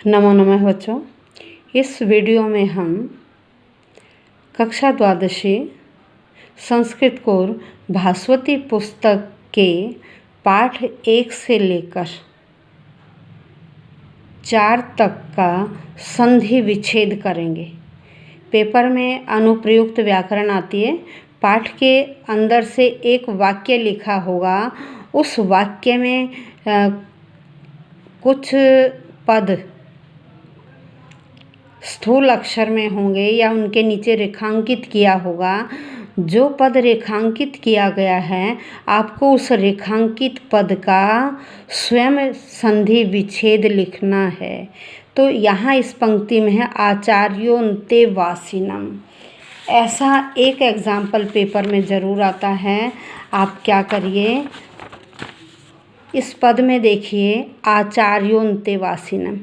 नमो नमः बच्चों। इस वीडियो में हम कक्षा द्वादशी संस्कृत कोर भास्वती पुस्तक के पाठ 1 से लेकर 4 तक का संधि विच्छेद करेंगे। पेपर में अनुप्रयुक्त व्याकरण आती है। पाठ के अंदर से एक वाक्य लिखा होगा, उस वाक्य में कुछ पद स्थूल अक्षर में होंगे या उनके नीचे रेखांकित किया होगा। जो पद रेखांकित किया गया है, आपको उस रेखांकित पद का स्वयं संधि विच्छेद लिखना है। तो यहाँ इस पंक्ति में है आचार्योन्ते वासिनम। ऐसा एक एग्जाम्पल पेपर में ज़रूर आता है। आप क्या करिए, इस पद में देखिए आचार्योन्ते वासिनम।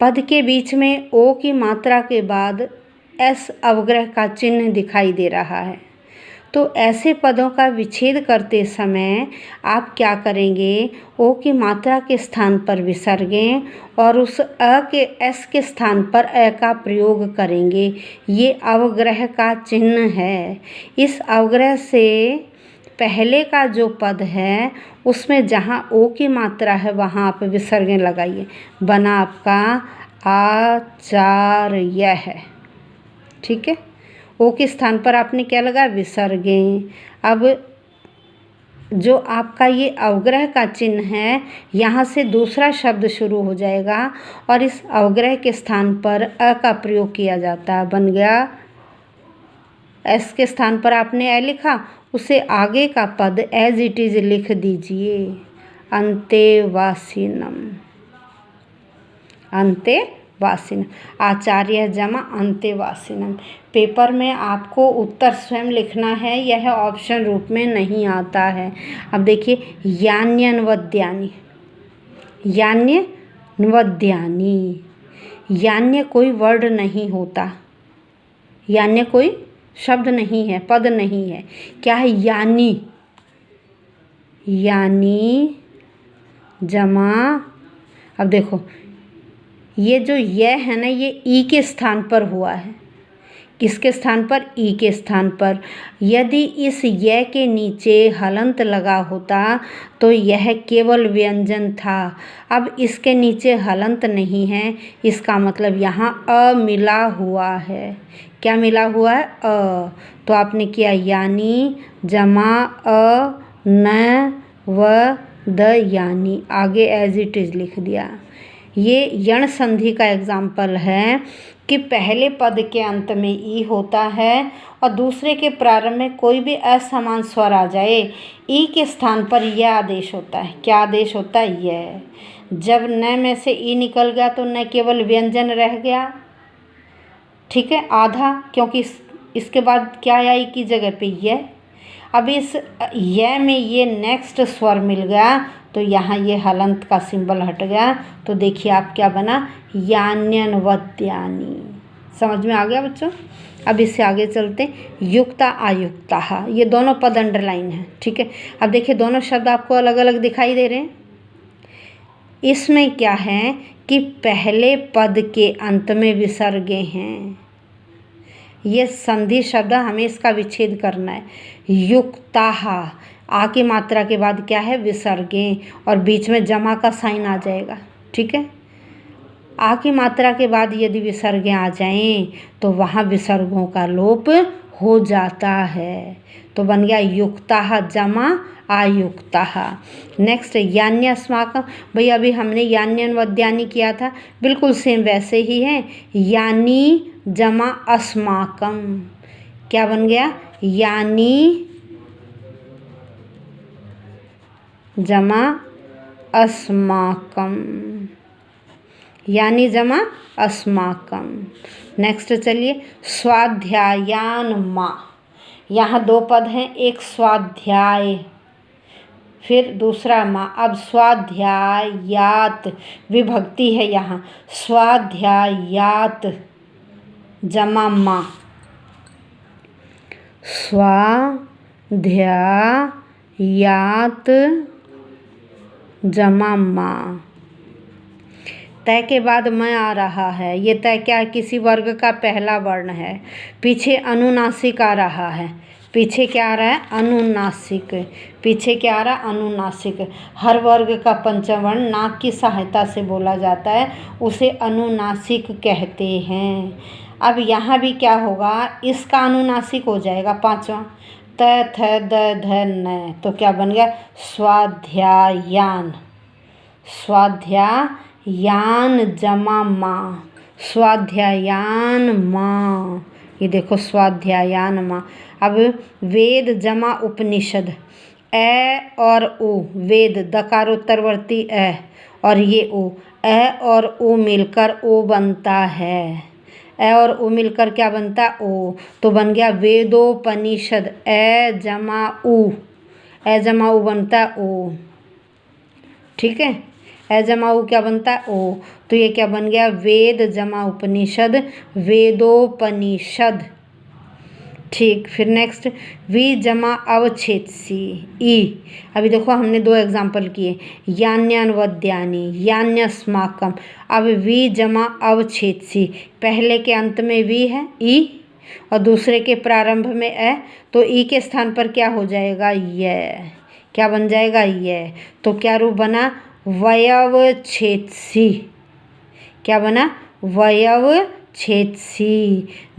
पद के बीच में ओ की मात्रा के बाद एस अवग्रह का चिन्ह दिखाई दे रहा है। तो ऐसे पदों का विच्छेद करते समय आप क्या करेंगे, ओ की मात्रा के स्थान पर विसर्गें और उस अ के एस के स्थान पर अ का प्रयोग करेंगे। ये अवग्रह का चिन्ह है। इस अवग्रह से पहले का जो पद है उसमें जहाँ ओ की मात्रा है वहाँ आप विसर्गें लगाइए। बना आपका आचार्य है। ठीक है, ओ के स्थान पर आपने क्या लगा, विसर्गें। अब जो आपका ये अवग्रह का चिन्ह है, यहाँ से दूसरा शब्द शुरू हो जाएगा और इस अवग्रह के स्थान पर अ का प्रयोग किया जाता है। बन गया, एस के स्थान पर आपने ए लिखा, उसे आगे का पद एज इट इज़ लिख दीजिए, अंतेवासिनम। अंतेवासिनम, आचार्य जमा अंतेवासिनम। पेपर में आपको उत्तर स्वयं लिखना है, यह ऑप्शन रूप में नहीं आता है। अब देखिए, यान्यन्वद्यानि। यान्यन्वद्यानि, यान्य कोई वर्ड नहीं होता, यान्य कोई शब्द नहीं है, पद नहीं है। क्या है, यानी। यानी जमा, अब देखो ये जो यह है ना, ये ई के स्थान पर हुआ है। किसके स्थान पर, ई के स्थान पर। यदि इस य के नीचे हलंत लगा होता तो यह केवल व्यंजन था। अब इसके नीचे हलंत नहीं है, इसका मतलब यहाँ अ मिला हुआ है। क्या मिला हुआ है, अ। तो आपने किया यानी जमा अ न व द यानी, आगे एज इट इज़ लिख दिया। ये यण संधि का एग्जाम्पल है कि पहले पद के अंत में ई होता है और दूसरे के प्रारंभ में कोई भी असमान स्वर आ जाए, ई के स्थान पर यह आदेश होता है। क्या आदेश होता है, यह। जब न में से ई निकल गया तो न केवल व्यंजन रह गया। ठीक है, आधा, क्योंकि इसके बाद क्या आया ई की जगह पे यह। अब इस यह में ये नेक्स्ट स्वर मिल गया तो यहाँ ये हलंत का सिंबल हट गया। तो देखिए आप क्या बना, यान्यन्वद्यानि। समझ में आ गया बच्चों। अब इससे आगे चलते, युक्ता आयुक्ता, ये दोनों पद अंडरलाइन है। ठीक है, अब देखिए दोनों शब्द आपको अलग अलग दिखाई दे रहे हैं। इसमें क्या है कि पहले पद के अंत में विसर्गे हैं। ये संधि शब्द, हमें इसका विच्छेद करना है। युक्ताहा, आ की मात्रा के बाद क्या है, विसर्गें और बीच में जमा का साइन आ जाएगा। ठीक है, आ की मात्रा के बाद यदि विसर्गें आ जाएं तो वहाँ विसर्गों का लोप हो जाता है। तो बन गया युक्ताहा जमा आयुक्ताहा। नेक्स्ट यान्यस्माकम। भाई अभी हमने यान्यन्वद्यानि किया था, बिल्कुल सेम वैसे ही है। यानी जमा अस्माकम, क्या बन गया, यानी जमा अस्माकम, यानी जमा अस्माकम। नेक्स्ट चलिए, स्वाध्यायान मा। यहाँ 2 पद हैं, एक स्वाध्याय फिर दूसरा माँ। अब स्वाध्यायात विभक्ति है, यहाँ स्वाध्यायात जमा माँ। स्वाध्यायात जमा माँ। तय के बाद मैं आ रहा है, ये तय क्या है, किसी वर्ग का पहला वर्ण है। पीछे अनुनासिक आ रहा है, पीछे क्या आ रहा है, अनुनासिक, पीछे क्या आ रहा है, अनुनासिक। हर वर्ग का पंचम वर्ण नाक की सहायता से बोला जाता है, उसे अनुनासिक कहते हैं। अब यहाँ भी क्या होगा, इसका अनुनासिक हो जाएगा पांचवा, त थ द ध न, तो क्या बन गया, स्वाध्यायान, स्वाध्यायान जमा माँ, स्वाध्यायान माँ, ये देखो स्वाध्यायान माँ। अब वेद जमा उपनिषद, ए और उ, वेद दकारोत्तरवर्ती ए और ये उ, ए और उ मिलकर ओ बनता है, ए और उ मिलकर क्या बनता है, ओ, तो बन गया वेदोपनिषद, ए जमा उ, ए जमा उ बनता है ओ, ठीक है, ए जमा उ क्या बनता है, ओ, तो ये क्या बन गया, वेद जमा उपनिषद, वेदोपनिषद। ठीक, फिर नेक्स्ट वी जमा अवच्छेद सी, ई। अभी देखो हमने दो एग्जाम्पल किए, यान्यान्वद्यानि, यान्यस्माकम। अब वी जमा अवच्छेद सी, पहले के अंत में वी है ई और दूसरे के प्रारंभ में ए, तो ई के स्थान पर क्या हो जाएगा, ये, क्या बन जाएगा, ये, तो क्या रूप बना, वयवच्छेदसी, क्या बना, वयवच्छेदसी।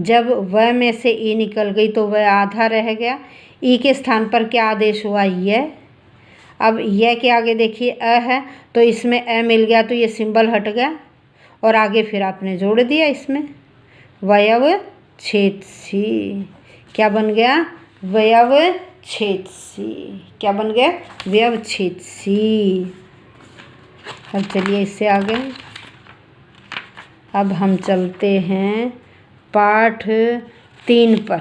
जब व में से ई निकल गई तो वह आधा रह गया, ई के स्थान पर क्या आदेश हुआ, यह। अब यह के आगे देखिए अ है, तो इसमें अ मिल गया तो ये सिंबल हट गया और आगे फिर आपने जोड़ दिया इसमें, वयवच्छेदसी, क्या बन गया, वयवच्छेदसी, क्या बन गया, व्यवच्छेदसी। अब चलिए इससे आगे, अब हम चलते हैं पाठ 3 पर।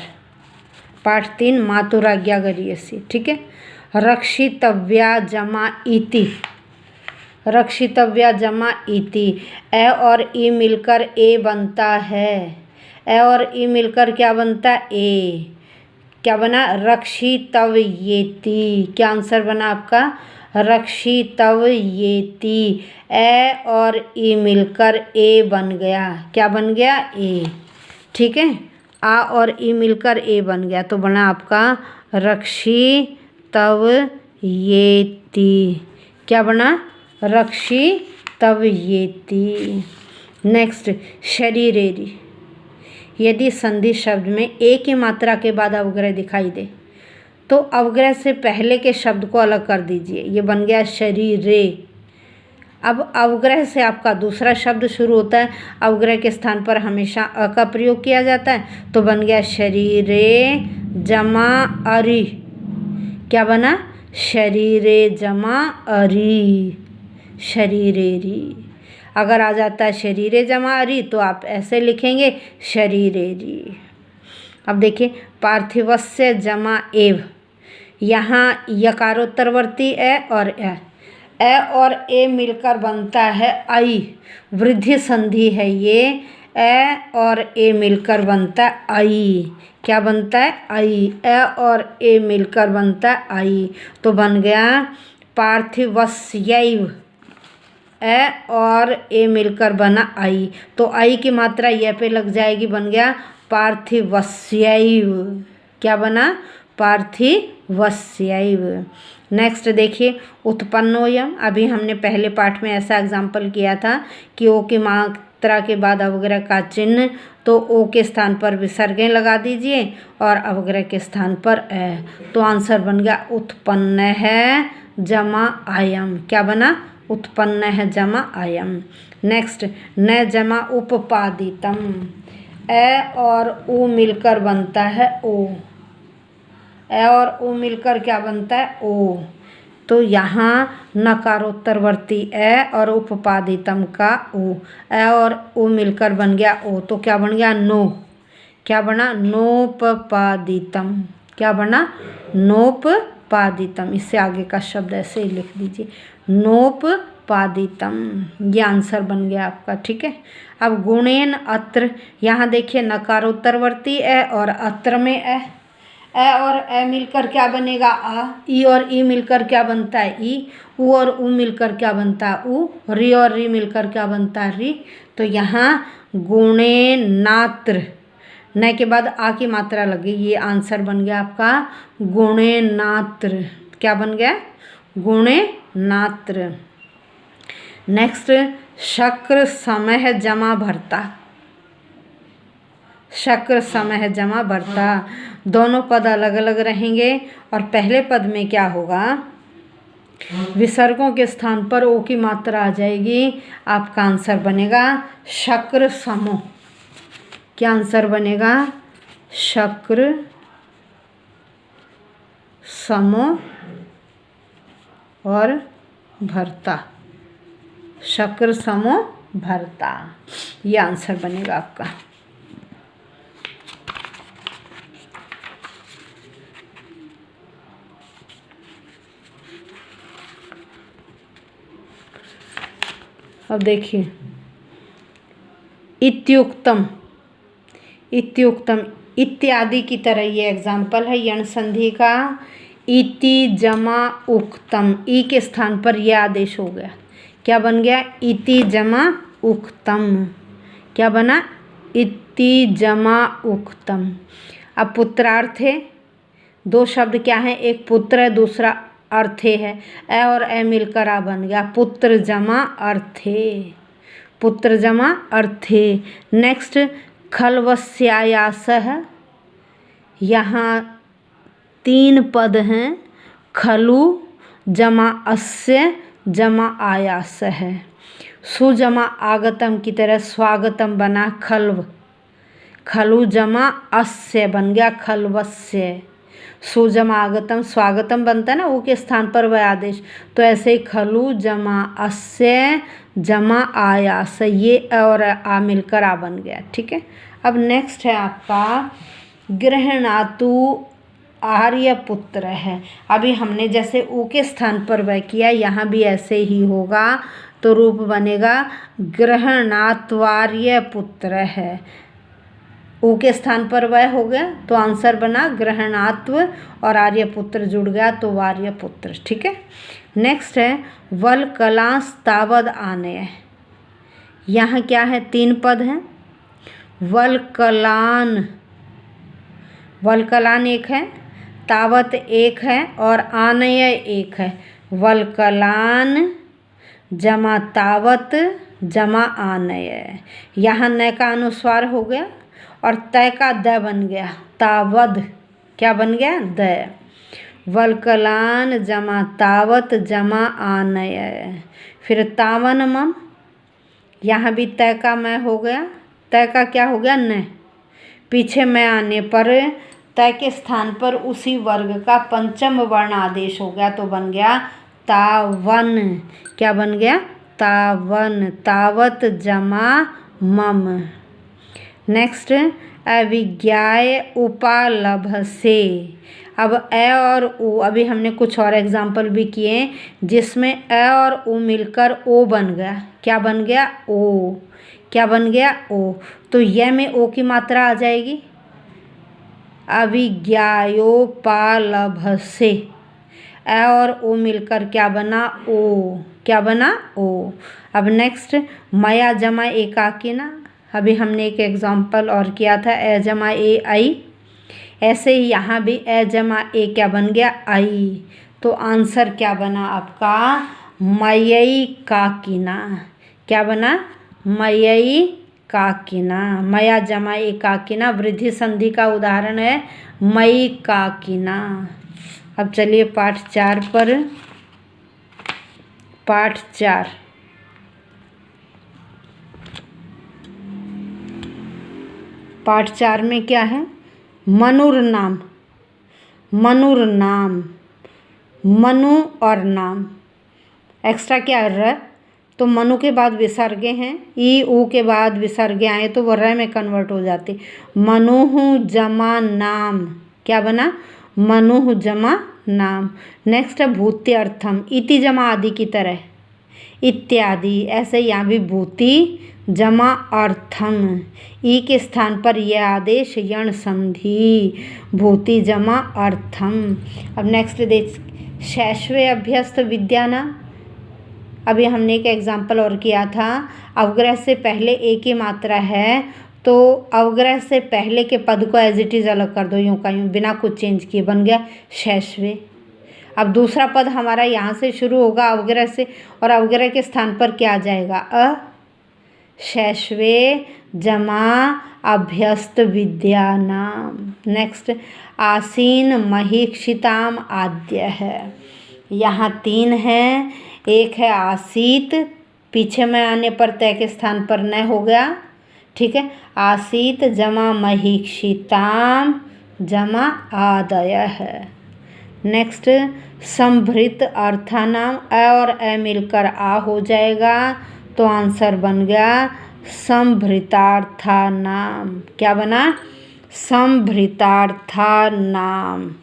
पाठ 3 मातुराज्ञा गरीयसी, ठीक है। रक्षितव्या जमा इति, रक्षितव्या जमा इति, ए और ई मिलकर ए बनता है, ए और ई मिलकर क्या बनता है, ए, क्या बना, रक्षितव्येति, क्या आंसर बना आपका, रक्षितव्येति, ए और ई मिलकर ए बन गया, क्या बन गया, ए, ठीक है, आ और ई मिलकर ए बन गया तो बना आपका रक्षितव्येति, क्या बना, रक्षितव्येति। नेक्स्ट शरीरेरि, यदि संधि शब्द में एक ही मात्रा के बाद अवग्रह दिखाई दे तो अवग्रह से पहले के शब्द को अलग कर दीजिए, ये बन गया शरीरे। अब अवग्रह से आपका दूसरा शब्द शुरू होता है, अवग्रह के स्थान पर हमेशा अ का प्रयोग किया जाता है, तो बन गया शरीरे जमा अरि, क्या बना, शरीरे जमा अरि, शरीरेरि। अगर आ जाता है शरीरे जमा अरि तो आप ऐसे लिखेंगे शरीरेरि। अब देखिए पार्थिवस्य जमा एव, यहाँ यकारोत्तरवर्ती ए और ए और ए मिलकर बनता है आई, वृद्धि संधि है ये, ए और ए मिलकर बनता है आई, क्या बनता है, आई, ए और ए मिलकर बनता है आई, तो बन गया पार्थिवस्यैव, ए और ए मिलकर बना आई, तो आई की मात्रा ये पे लग जाएगी, बन गया पार्थिवस्यैव, क्या बना, पार्थिवस्यैव। नेक्स्ट देखिए उत्पन्नोयम, अभी हमने पहले पाठ में ऐसा एग्जाम्पल किया था कि ओ की मात्रा के बाद अवग्रह का चिन्ह, तो ओ के स्थान पर विसर्गें लगा दीजिए और अवग्रह के स्थान पर ए, तो आंसर बन गया उत्पन्न है जमा आयम, क्या बना, उत्पन्न है जमा आयम। नेक्स्ट न जमा उपपादितम, ए और उ मिलकर बनता है ओ, ए और उ मिलकर क्या बनता है, ओ, तो यहाँ नकारोत्तरवर्ती ए और उपपादितम का उ, ए और उ मिलकर बन गया ओ, तो क्या बन गया, नो, क्या बना, नोपपादितम, क्या बना, नोपपादितम। इससे आगे का शब्द ऐसे ही लिख दीजिए, नोपपादितम, ये आंसर बन गया आपका, ठीक है। अब गुणेन अत्र, यहाँ देखिए नकारोत्तरवर्ती ए और अत्र में ए, ए और ए मिलकर क्या बनेगा आ, ई और ई मिलकर क्या बनता है ई, उ और उ मिलकर क्या बनता है उ, री और री मिलकर क्या बनता है री। तो यहाँ गुणे नात्र, न के बाद आ की मात्रा लगी, ये आंसर बन गया आपका गुणे नात्र। क्या बन गया गुणे नात्र। नेक्स्ट शक्र समय जमा भरता, शक्र समय जमा भरता, दोनों पद अलग अलग रहेंगे और पहले पद में क्या होगा, विसर्गों के स्थान पर ओ की मात्रा आ जाएगी। आपका आंसर बनेगा शक्र समो। क्या आंसर बनेगा शक्र समो और भरता, शक्र समो भरता, ये आंसर बनेगा आपका। अब देखिए इत्युक्तम, इत्युक्तम इत्यादि की तरह ये एग्जाम्पल है यण संधि का। इति जमा उक्तम, ई के स्थान पर यह आदेश हो गया, क्या बन गया इति जमा उक्तम। क्या बना इति जमा उक्तम। अब पुत्रार्थ है, दो शब्द क्या है, एक पुत्र है दूसरा अर्थे है, ए और ए मिलकर आ बन गया पुत्र जमा अर्थे, पुत्र जमा अर्थे। नेक्स्ट खलवस्यायास है, यहाँ 3 पद हैं, खलु जमा अस्य जमा आयास है। सुजमा आगतम की तरह स्वागतम बना खल्व, खलु जमा अस्य बन गया खलवस्य। सुजमा आगतम स्वागतम बनता है ना, ऊ के स्थान पर वह आदेश, तो ऐसे ही खलु जमा अस्य जमा आयास, ये और आ मिलकर आ बन गया। ठीक है। अब नेक्स्ट है आपका गृहणातु आर्यपुत्र है। अभी हमने जैसे ऊ के स्थान पर वह किया, यहाँ भी ऐसे ही होगा, तो रूप बनेगा गृहणात्वार्य पुत्र है। ऊ के स्थान पर वह हो गया तो आंसर बना ग्रहणात्व और आर्यपुत्र जुड़ गया तो वार्यपुत्र। ठीक है। नेक्स्ट है वल कलांस तावद आनय, यहाँ क्या है 3 पद हैं, वल कलान, वल कलान एक है, तावत एक है और आनय एक है। वल कलान जमा तावत जमा आनय, यहाँ न का अनुस्वार हो गया और तय का द बन गया तावद। क्या बन गया द। वलकलान जमा तावत जमा आनय। फिर तावन मम, यहाँ भी तय का मैं हो गया, तय का क्या हो गया न, पीछे मैं आने पर तय के स्थान पर उसी वर्ग का पंचम वर्ण आदेश हो गया तो बन गया तावन। क्या बन गया तावन, तावत जमा मम। नेक्स्ट अविज्ञाय उपालभसे। अब ए और उ, अभी हमने कुछ और एग्जाम्पल भी किए जिसमें ए और उ मिलकर ओ बन गया। क्या बन गया ओ। क्या बन गया ओ, तो यह में ओ की मात्रा आ जाएगी। अविज्ञायोपालभसे, ए और ओ मिलकर क्या बना ओ। क्या बना ओ। अब नेक्स्ट मया जमा एकाकिना, अभी हमने एक एग्जाम्पल और किया था ए जमा ए आई, ऐसे ही यहाँ भी ए जमा ए क्या बन गया आई, तो आंसर क्या बना आपका मयई काकिना। क्या बना मयई काकिना। मया जमा ए काकिना वृद्धि संधि का उदाहरण है मई काकिना। अब चलिए पाठ 4 पर। पाठ 4 पाठ 4 में क्या है, मनुर नाम। मनुर नाम, मनु और नाम, एक्स्ट्रा क्या है र, तो मनु के बाद विसर्गे हैं, ई ऊ के बाद विसर्गे आए तो वो र में कन्वर्ट हो जाते। मनुहु जमा नाम, क्या बना मनुहु जमा नाम। नेक्स्ट है भूत्यर्थम, इति जमा आदि की तरह इत्यादि, ऐसे यहाँ भी भूति जमा अर्थम, ई के स्थान पर यह आदेश यण संधि, भूति जमा अर्थम। अब नेक्स्ट देख, शैशवे अभ्यस्त विद्याना। अभी हमने एक एग्जाम्पल और किया था, अवग्रह से पहले ए की मात्रा है तो अवग्रह से पहले के पद को एज इट इज़ अलग कर दो, यूँ का यूँ, बिना कुछ चेंज किए, बन गया शैशवे। अब दूसरा पद हमारा यहाँ से शुरू होगा अवग्रह से, और अवग्रह के स्थान पर क्या आ जाएगा, अ, शैशवे जमा अभ्यस्त विद्यानाम। नेक्स्ट, आसीन महीक्षिताम आद्य है। यहाँ 3 है, एक है आसीत, पीछे में आने पर तय के स्थान पर न हो गया, ठीक है। आसीत जमा महीक्षिताम जमा आदय है। नेक्स्ट, संभृत अर्थानाम, अ और अ मिलकर आ हो जाएगा तो आंसर बन गया संभृतार्थानाम। क्या बना, संभृतार्थानाम।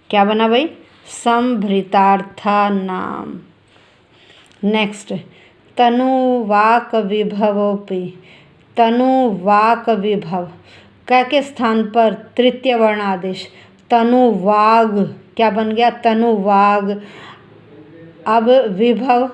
क्या बना भाई, संभृतार्थानाम। नेक्स्ट, तनुवाक विभवोपि, तनुवाक विभव, क के स्थान पर तृतीय वर्ण आदेश, तनुवाग, क्या बन गया, तनुवाग। अब विभव,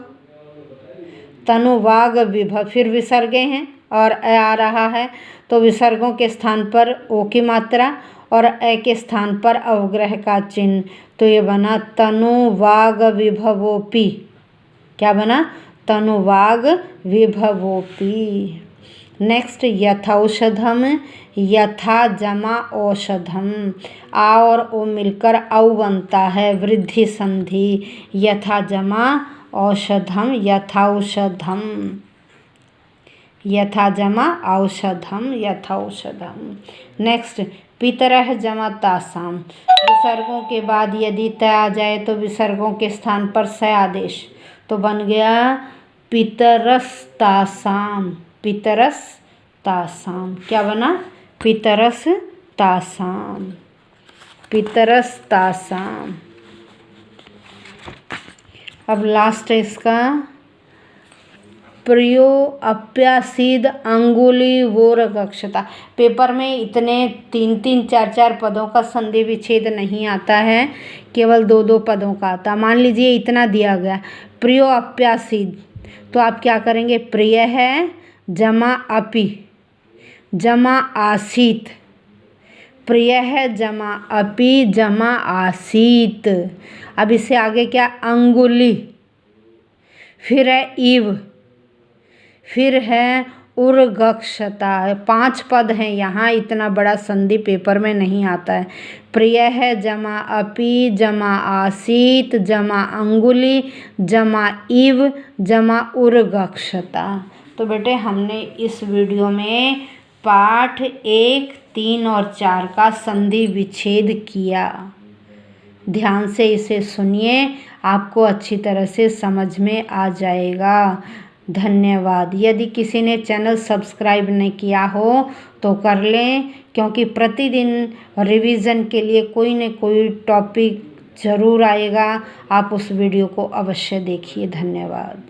तनुवाग विभव, फिर विसर्गे हैं और अ आ रहा है तो विसर्गों के स्थान पर ओ की मात्रा और अ के स्थान पर अवग्रह का चिन्ह, तो ये बना तनुवाग विभवोपि। क्या बना, तनुवाग विभवोपि। नेक्स्ट, यथौषधम, यथा जमा औषधम, आ और ओ मिलकर औ बनता है, वृद्धि संधि, यथा जमा औषधम, यथौषधम, यथा जमा औषधम, यथौषधम। नेक्स्ट, पितरः जमा तासाम, विसर्गों के बाद यदि त आ जाए तो विसर्गों के स्थान पर स आदेश, तो बन गया पितरस्तासाम, पितरस्तासाम। क्या बना, पितरस्तासाम, पितरस्तासाम। अब लास्ट है इसका, प्रियो अप्यासीद अंगुली वोरगक्षता। पेपर में इतने 3-3, 4-4 पदों का संधि विच्छेद नहीं आता है, केवल 2-2 पदों का आता। मान लीजिए इतना दिया गया, प्रियो अप्यासीद, तो आप क्या करेंगे, प्रिय है जमा अपि जमा आसीत, प्रिय है जमा अपि जमा आसीत। अब इससे आगे क्या, अंगुली, फिर है इव, फिर है उर्गक्षता। 5 पद हैं यहाँ, इतना बड़ा संधि पेपर में नहीं आता है। प्रिय है जमा अपि जमा आसीत जमा अंगुली जमा इव जमा उर्गक्षता। तो बेटे हमने इस वीडियो में पाठ 1, 3 और 4 का संधि विच्छेद किया। ध्यान से इसे सुनिए, आपको अच्छी तरह से समझ में आ जाएगा। धन्यवाद। यदि किसी ने चैनल सब्सक्राइब नहीं किया हो तो कर लें, क्योंकि प्रतिदिन रिवीजन के लिए कोई न कोई टॉपिक ज़रूर आएगा। आप उस वीडियो को अवश्य देखिए। धन्यवाद।